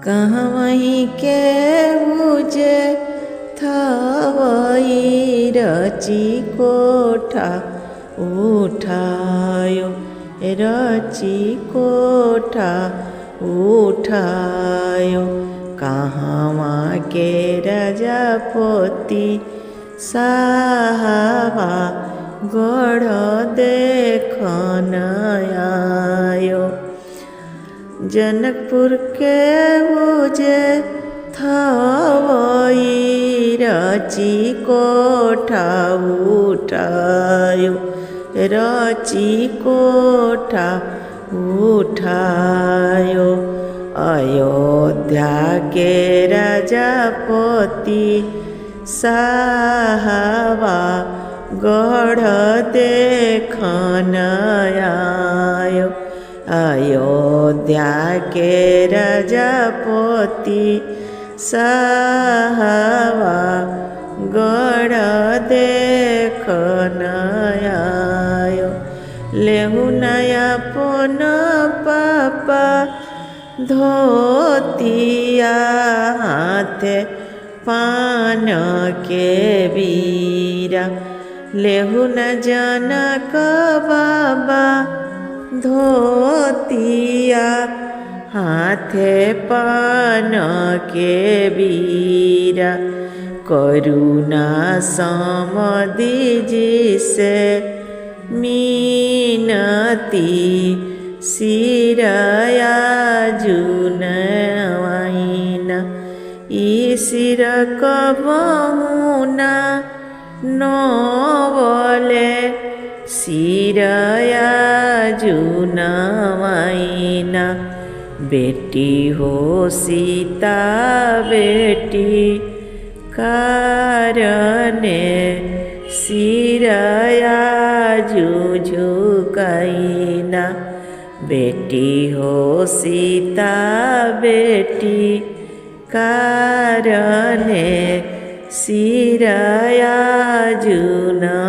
कहवहीं के बुझे थवई रची कोठा उठायो रची कोठा उठायो। कहवा के रजपोती साहबा गढ़ देखन आयो। जनकपुर के बुझे थवई रची कोठा उठायो रची कोठा उठायो। अयोध्या के राजापति साहबा गढ़ देखन आयो। अयोध्या के राजापति साहबा गढ़ देखन आयो। लेहु नया पन पापा धोतिया हाथे पान के बीरा। लेहु न जनक बाबा धोतिया हाथे पान के बीरा। करुणा समधि जिसे मीनती सिरया जुनवाइना। ई सिर कबहुना नवले सिरया जुनवाइना। बेटी हो सीता बेटी कारणे सिरया झुकाइना। बेटी हो सीता बेटी कारणे सिरया जुना